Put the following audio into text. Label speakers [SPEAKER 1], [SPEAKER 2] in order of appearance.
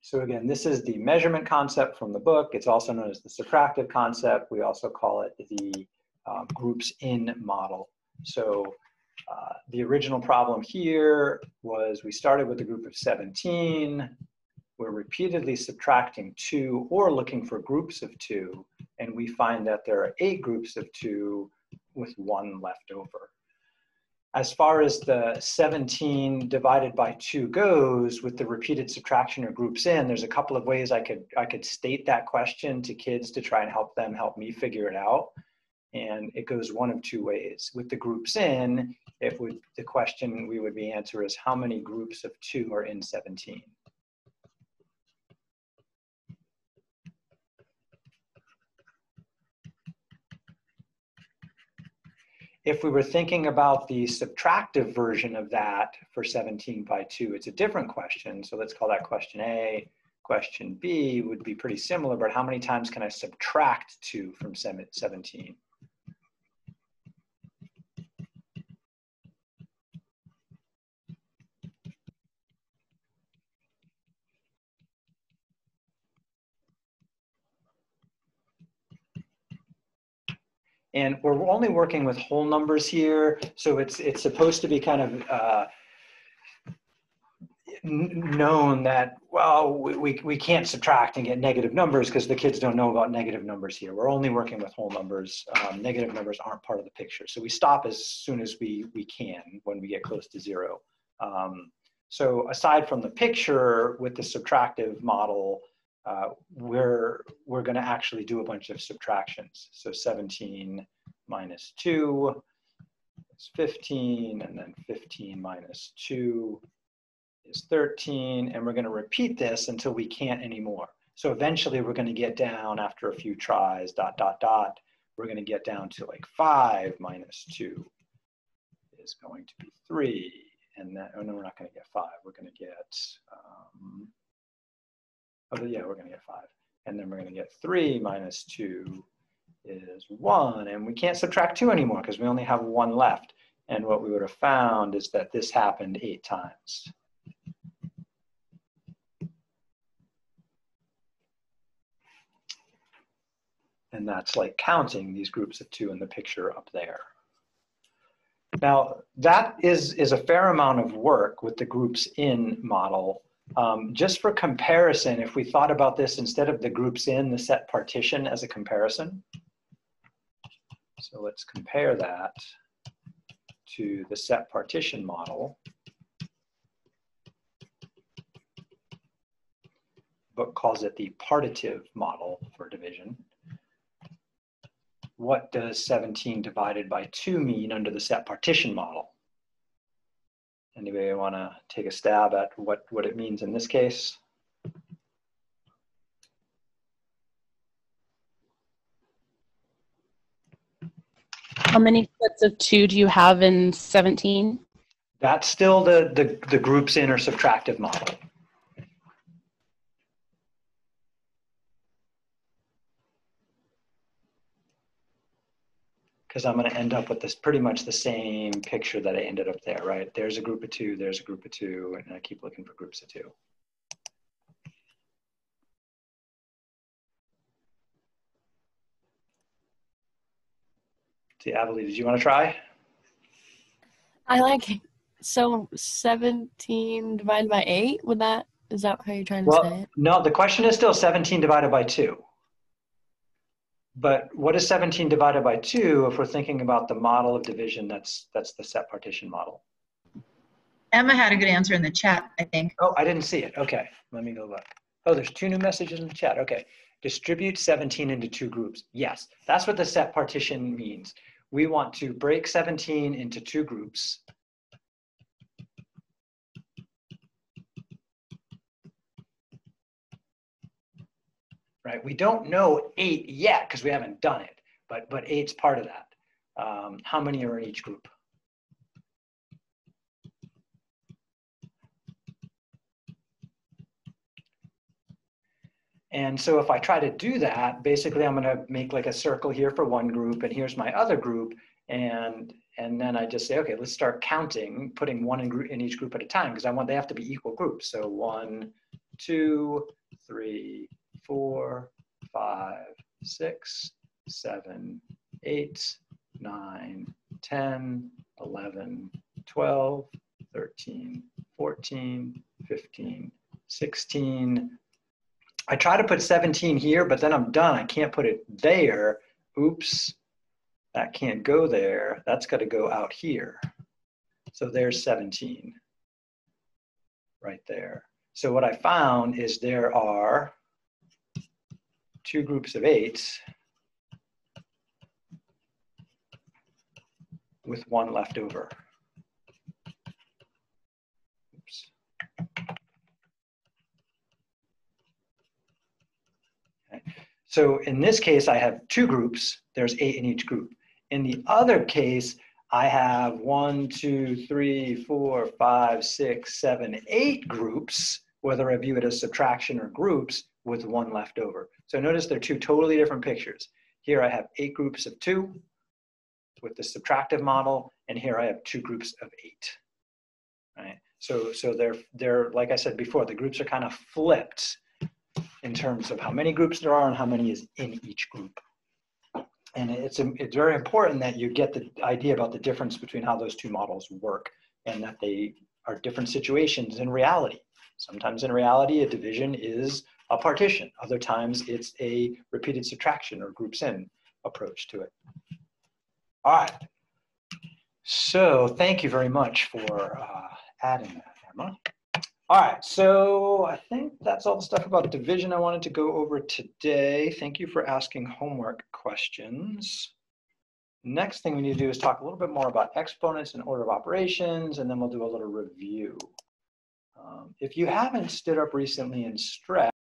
[SPEAKER 1] So again, this is the measurement concept from the book. It's also known as the subtractive concept. We also call it the groups in model. So the original problem here was we started with a group of 17. We're repeatedly subtracting 2 or looking for groups of 2. And we find that there are 8 groups of 2 with 1 left over. As far as the 17 divided by 2 goes, with the repeated subtraction or groups in, there's a couple of ways I could state that question to kids to try and help me figure it out. And it goes one of 2 ways. With the groups in, the question we would be answer is how many groups of 2 are in 17? If we were thinking about the subtractive version of that for 17 by 2, it's a different question. So let's call that question A. Question B would be pretty similar, but how many times can I subtract 2 from 17? And we're only working with whole numbers here, so it's supposed to be kind of known that, well, we can't subtract and get negative numbers because the kids don't know about negative numbers here. We're only working with whole numbers. Negative numbers aren't part of the picture. So we stop as soon as we can when we get close to 0. So aside from the picture with the subtractive model, we're going to actually do a bunch of subtractions. So 17 minus 2 is 15, and then 15 minus 2 is 13, and we're going to repeat this until we can't anymore. So eventually we're going to get down after a few tries, ... We're going to get down to like 5 minus 2 is going to be 3, and then, oh no, we're not going to get 5. We're going to get, oh yeah, we're going to get 5. And then we're going to get 3 minus 2 is 1, and we can't subtract 2 anymore because we only have 1 left. And what we would have found is that this happened 8 times. And that's like counting these groups of 2 in the picture up there. Now, that is a fair amount of work with the groups in model. Just for comparison, if we thought about this instead of the groups in, the set partition as a comparison. So let's compare that to the set partition model. The book calls it the partitive model for division. What does 17 divided by 2 mean under the set partition model? Anybody want to take a stab at what it means in this case?
[SPEAKER 2] How many sets of 2 do you have in 17?
[SPEAKER 1] That's still the groups in or subtractive model. Because I'm going to end up with this pretty much the same picture that I ended up there, right? There's a group of 2, there's a group of 2, and I keep looking for groups of 2. See, Avalie, did you want to try?
[SPEAKER 3] I like, so 17 divided by 8, is that how you're trying to say it?
[SPEAKER 1] No, the question is still 17 divided by 2. But what is 17 divided by 2 if we're thinking about the model of division that's the set partition model?
[SPEAKER 4] Emma had a good answer in the chat, I think.
[SPEAKER 1] Oh, I didn't see it. Okay, let me go look. Oh, there's 2 new messages in the chat. Okay, distribute 17 into 2 groups. Yes, that's what the set partition means. We want to break 17 into 2 groups. Right, we don't know 8 yet because we haven't done it, but 8's part of that. How many are in each group? And so if I try to do that, basically I'm going to make like a circle here for one group, and here's my other group, and then I just say, okay, let's start counting, putting 1 in each group at a time, because they have to be equal groups. So 1, 2, 3, 4, 5, 6, 7, 8, 9, 10, 11, 12, 13, 14, 15, 16. I try to put 17 here, but then I'm done. I can't put it there. Oops, that can't go there. That's got to go out here. So there's 17 right there. So what I found is there are 2 groups of 8 with 1 left over. Oops. Okay. So in this case, I have 2 groups. There's 8 in each group. In the other case, I have 1, 2, 3, 4, 5, 6, 7, 8 groups, whether I view it as subtraction or groups, with 1 left over. So notice they're 2 totally different pictures. Here I have 8 groups of 2 with the subtractive model, and here I have 2 groups of 8. Right? So they're like I said before, the groups are kind of flipped in terms of how many groups there are and how many is in each group. And it's very important that you get the idea about the difference between how those 2 models work, and that they are different situations in reality. Sometimes in reality, a division is a partition. Other times it's a repeated subtraction or groups in approach to it. All right. So thank you very much for adding that, Emma. All right, so I think that's all the stuff about division I wanted to go over today. Thank you for asking homework questions. Next thing we need to do is talk a little bit more about exponents and order of operations, and then we'll do a little review. If you haven't stood up recently in stress,